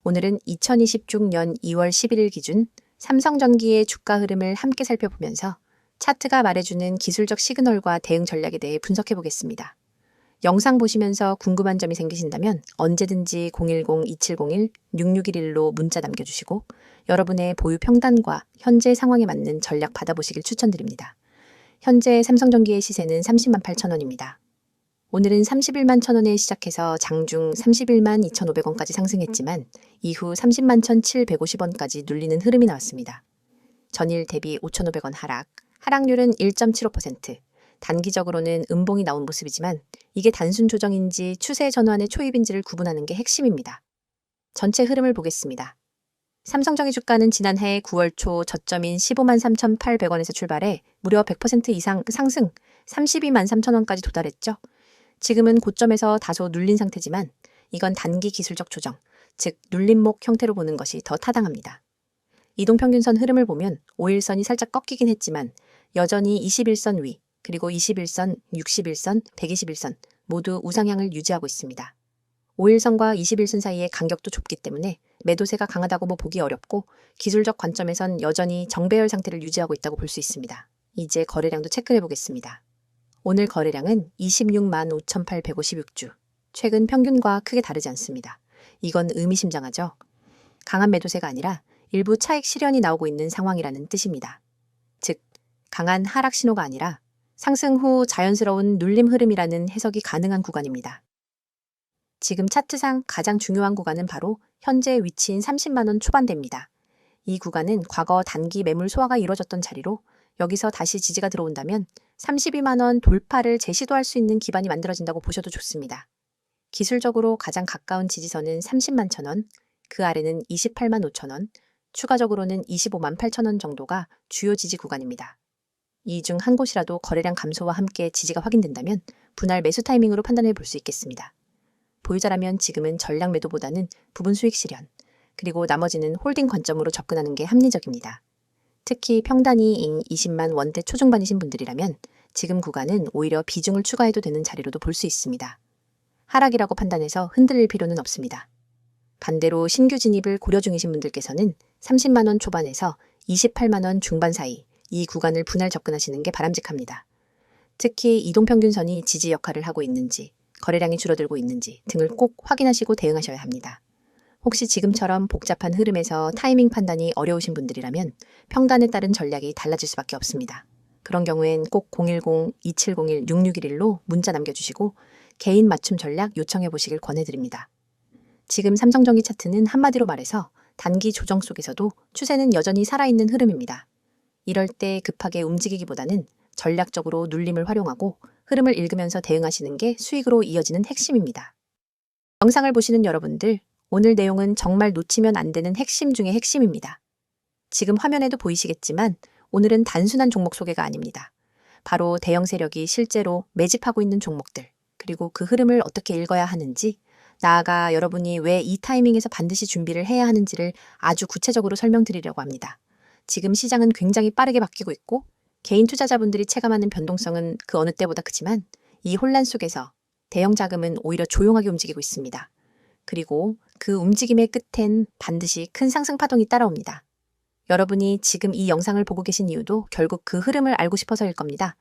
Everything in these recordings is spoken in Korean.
오늘은 2026년 2월 11일 기준 삼성전기의 주가 흐름을 함께 살펴보면서 차트가 말해주는 기술적 시그널과 대응 전략에 대해 분석해 보겠습니다. 영상 보시면서 궁금한 점이 생기신다면 언제든지 010-2701-6611로 문자 남겨주시고 여러분의 보유 평단과 현재 상황에 맞는 전략 받아보시길 추천드립니다. 현재 삼성전기의 시세는 30만 8천 원입니다. 오늘은 31만 1,000원에 시작해서 장중 31만 2,500원까지 상승했지만 이후 30만 1,750원까지 눌리는 흐름이 나왔습니다. 전일 대비 5,500원 하락률은 1.75%, 단기적으로는 음봉이 나온 모습이지만 이게 단순 조정인지 추세 전환의 초입인지를 구분하는 게 핵심입니다. 전체 흐름을 보겠습니다. 삼성전기 주가는 지난해 9월 초 저점인 15만 3,800원에서 출발해 무려 100% 이상 상승 32만 3,000원까지 도달했죠. 지금은 고점에서 다소 눌린 상태지만 이건 단기 기술적 조정, 즉 눌림목 형태로 보는 것이 더 타당합니다. 이동평균선 흐름을 보면 5일선이 살짝 꺾이긴 했지만 여전히 21선 위, 그리고 21선, 61선, 121선 모두 우상향을 유지하고 있습니다. 5일선과 21선 사이의 간격도 좁기 때문에 매도세가 강하다고 보기 어렵고 기술적 관점에선 여전히 정배열 상태를 유지하고 있다고 볼 수 있습니다. 이제 거래량도 체크를 해보겠습니다. 오늘 거래량은 26만 5,856주, 최근 평균과 크게 다르지 않습니다. 이건 의미심장하죠. 강한 매도세가 아니라 일부 차익 실현이 나오고 있는 상황이라는 뜻입니다. 즉, 강한 하락 신호가 아니라 상승 후 자연스러운 눌림 흐름이라는 해석이 가능한 구간입니다. 지금 차트상 가장 중요한 구간은 바로 현재 위치인 30만 원 초반대입니다. 이 구간은 과거 단기 매물 소화가 이루어졌던 자리로 여기서 다시 지지가 들어온다면 32만 원 돌파를 재시도할 수 있는 기반이 만들어진다고 보셔도 좋습니다. 기술적으로 가장 가까운 지지선은 30만 1,000원, 그 아래는 28만 5천 원, 추가적으로는 25만 8천 원 정도가 주요 지지 구간입니다. 이 중 한 곳이라도 거래량 감소와 함께 지지가 확인된다면 분할 매수 타이밍으로 판단해 볼 수 있겠습니다. 보유자라면 지금은 전량 매도보다는 부분 수익 실현, 그리고 나머지는 홀딩 관점으로 접근하는 게 합리적입니다. 특히 평단이 20만 원대 초중반이신 분들이라면 지금 구간은 오히려 비중을 추가해도 되는 자리로도 볼 수 있습니다. 하락이라고 판단해서 흔들릴 필요는 없습니다. 반대로 신규 진입을 고려 중이신 분들께서는 30만 원 초반에서 28만 원 중반 사이 이 구간을 분할 접근하시는 게 바람직합니다. 특히 이동평균선이 지지 역할을 하고 있는지, 거래량이 줄어들고 있는지 등을 꼭 확인하시고 대응하셔야 합니다. 혹시 지금처럼 복잡한 흐름에서 타이밍 판단이 어려우신 분들이라면 평단에 따른 전략이 달라질 수밖에 없습니다. 그런 경우엔 꼭 010-2701-6611로 문자 남겨주시고 개인 맞춤 전략 요청해 보시길 권해드립니다. 지금 삼성전기 차트는 한마디로 말해서 단기 조정 속에서도 추세는 여전히 살아있는 흐름입니다. 이럴 때 급하게 움직이기보다는 전략적으로 눌림을 활용하고 흐름을 읽으면서 대응하시는 게 수익으로 이어지는 핵심입니다. 영상을 보시는 여러분들, 오늘 내용은 정말 놓치면 안 되는 핵심 중의 핵심입니다. 지금 화면에도 보이시겠지만 오늘은 단순한 종목 소개가 아닙니다. 바로 대형 세력이 실제로 매집하고 있는 종목들, 그리고 그 흐름을 어떻게 읽어야 하는지, 나아가 여러분이 왜 이 타이밍에서 반드시 준비를 해야 하는지를 아주 구체적으로 설명드리려고 합니다. 지금 시장은 굉장히 빠르게 바뀌고 있고 개인 투자자분들이 체감하는 변동성은 그 어느 때보다 크지만 이 혼란 속에서 대형 자금은 오히려 조용하게 움직이고 있습니다. 그리고 그 움직임의 끝엔 반드시 큰 상승 파동이 따라옵니다. 여러분이 지금 이 영상을 보고 계신 이유도 결국 그 흐름을 알고 싶어서일 겁니다.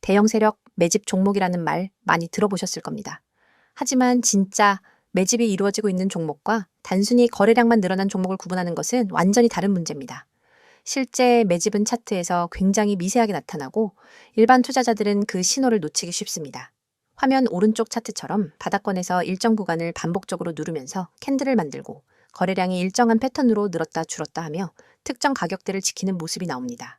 대형 세력 매집 종목이라는 말 많이 들어보셨을 겁니다. 하지만 진짜 매집이 이루어지고 있는 종목과 단순히 거래량만 늘어난 종목을 구분하는 것은 완전히 다른 문제입니다. 실제 매집은 차트에서 굉장히 미세하게 나타나고 일반 투자자들은 그 신호를 놓치기 쉽습니다. 화면 오른쪽 차트처럼 바닥권에서 일정 구간을 반복적으로 누르면서 캔들을 만들고 거래량이 일정한 패턴으로 늘었다 줄었다 하며 특정 가격대를 지키는 모습이 나옵니다.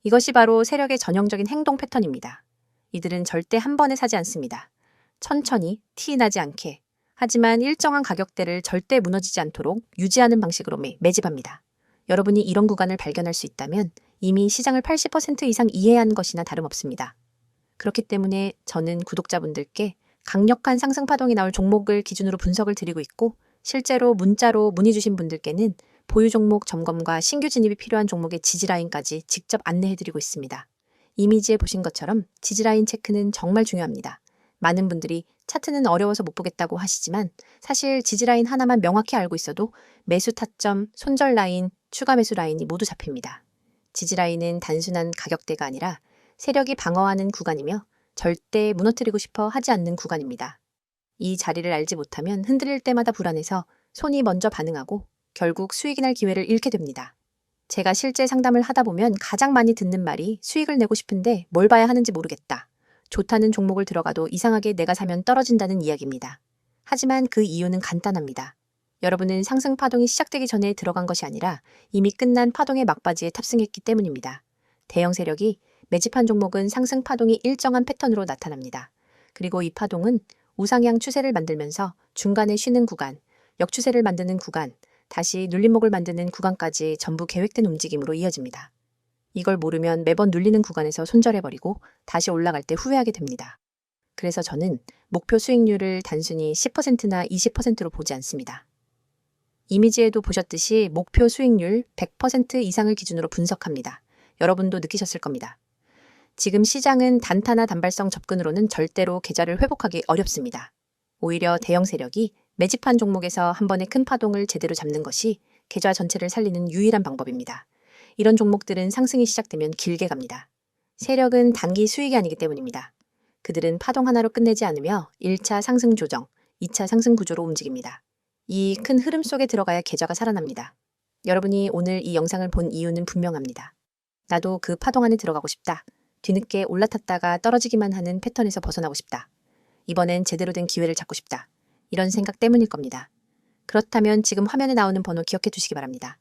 이것이 바로 세력의 전형적인 행동 패턴입니다. 이들은 절대 한 번에 사지 않습니다. 천천히 티 나지 않게, 하지만 일정한 가격대를 절대 무너지지 않도록 유지하는 방식으로 매집합니다. 여러분이 이런 구간을 발견할 수 있다면 이미 시장을 80% 이상 이해한 것이나 다름없습니다. 그렇기 때문에 저는 구독자분들께 강력한 상승 파동이 나올 종목을 기준으로 분석을 드리고 있고 실제로 문자로 문의 주신 분들께는 보유 종목 점검과 신규 진입이 필요한 종목의 지지라인까지 직접 안내해드리고 있습니다. 이미지에 보신 것처럼 지지라인 체크는 정말 중요합니다. 많은 분들이 차트는 어려워서 못 보겠다고 하시지만 사실 지지라인 하나만 명확히 알고 있어도 매수 타점, 손절 라인, 추가 매수 라인이 모두 잡힙니다. 지지라인은 단순한 가격대가 아니라 세력이 방어하는 구간이며 절대 무너뜨리고 싶어 하지 않는 구간입니다. 이 자리를 알지 못하면 흔들릴 때마다 불안해서 손이 먼저 반응하고 결국 수익이 날 기회를 잃게 됩니다. 제가 실제 상담을 하다 보면 가장 많이 듣는 말이 수익을 내고 싶은데 뭘 봐야 하는지 모르겠다. 좋다는 종목을 들어가도 이상하게 내가 사면 떨어진다는 이야기입니다. 하지만 그 이유는 간단합니다. 여러분은 상승 파동이 시작되기 전에 들어간 것이 아니라 이미 끝난 파동의 막바지에 탑승했기 때문입니다. 대형 세력이 매집한 종목은 상승 파동이 일정한 패턴으로 나타납니다. 그리고 이 파동은 우상향 추세를 만들면서 중간에 쉬는 구간, 역추세를 만드는 구간, 다시 눌림목을 만드는 구간까지 전부 계획된 움직임으로 이어집니다. 이걸 모르면 매번 눌리는 구간에서 손절해버리고 다시 올라갈 때 후회하게 됩니다. 그래서 저는 목표 수익률을 단순히 10%나 20%로 보지 않습니다. 이미지에도 보셨듯이 목표 수익률 100% 이상을 기준으로 분석합니다. 여러분도 느끼셨을 겁니다. 지금 시장은 단타나 단발성 접근으로는 절대로 계좌를 회복하기 어렵습니다. 오히려 대형 세력이 매집한 종목에서 한 번의 큰 파동을 제대로 잡는 것이 계좌 전체를 살리는 유일한 방법입니다. 이런 종목들은 상승이 시작되면 길게 갑니다. 세력은 단기 수익이 아니기 때문입니다. 그들은 파동 하나로 끝내지 않으며 1차 상승 조정, 2차 상승 구조로 움직입니다. 이 큰 흐름 속에 들어가야 계좌가 살아납니다. 여러분이 오늘 이 영상을 본 이유는 분명합니다. 나도 그 파동 안에 들어가고 싶다. 뒤늦게 올라탔다가 떨어지기만 하는 패턴에서 벗어나고 싶다. 이번엔 제대로 된 기회를 잡고 싶다. 이런 생각 때문일 겁니다. 그렇다면 지금 화면에 나오는 번호 기억해 두시기 바랍니다.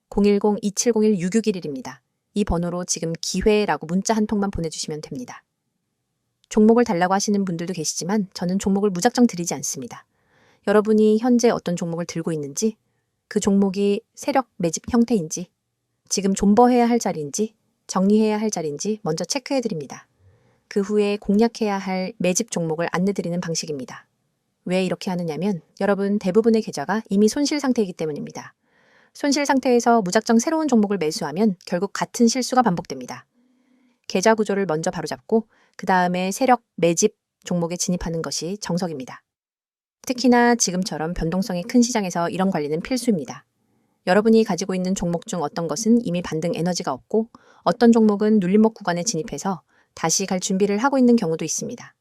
010-2701-6611입니다. 이 번호로 지금 기회라고 문자 한 통만 보내주시면 됩니다. 종목을 달라고 하시는 분들도 계시지만 저는 종목을 무작정 드리지 않습니다. 여러분이 현재 어떤 종목을 들고 있는지, 그 종목이 세력 매집 형태인지, 지금 존버해야 할 자리인지, 정리해야 할 자리인지 먼저 체크해 드립니다. 그 후에 공략해야 할 매집 종목을 안내드리는 방식입니다. 왜 이렇게 하느냐면 여러분 대부분의 계좌가 이미 손실 상태이기 때문입니다. 손실 상태에서 무작정 새로운 종목을 매수하면 결국 같은 실수가 반복됩니다. 계좌 구조를 먼저 바로잡고 그 다음에 세력 매집 종목에 진입하는 것이 정석입니다. 특히나 지금처럼 변동성이 큰 시장에서 이런 관리는 필수입니다. 여러분이 가지고 있는 종목 중 어떤 것은 이미 반등 에너지가 없고 어떤 종목은 눌림목 구간에 진입해서 다시 갈 준비를 하고 있는 경우도 있습니다.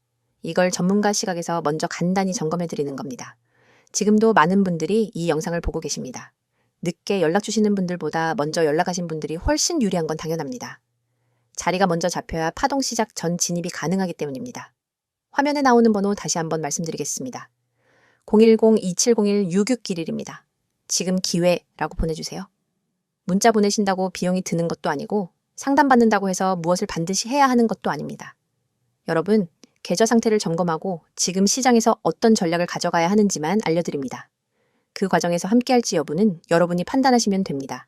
이걸 전문가 시각에서 먼저 간단히 점검해 드리는 겁니다. 지금도 많은 분들이 이 영상을 보고 계십니다. 늦게 연락 주시는 분들보다 먼저 연락하신 분들이 훨씬 유리한 건 당연합니다. 자리가 먼저 잡혀야 파동 시작 전 진입이 가능하기 때문입니다. 화면에 나오는 번호 다시 한번 말씀드리겠습니다. 010-2701-6611입니다. 지금 기회라고 보내주세요. 문자 보내신다고 비용이 드는 것도 아니고 상담받는다고 해서 무엇을 반드시 해야 하는 것도 아닙니다. 여러분, 계좌 상태를 점검하고 지금 시장에서 어떤 전략을 가져가야 하는지만 알려드립니다. 그 과정에서 함께할지 여부는 여러분이 판단하시면 됩니다.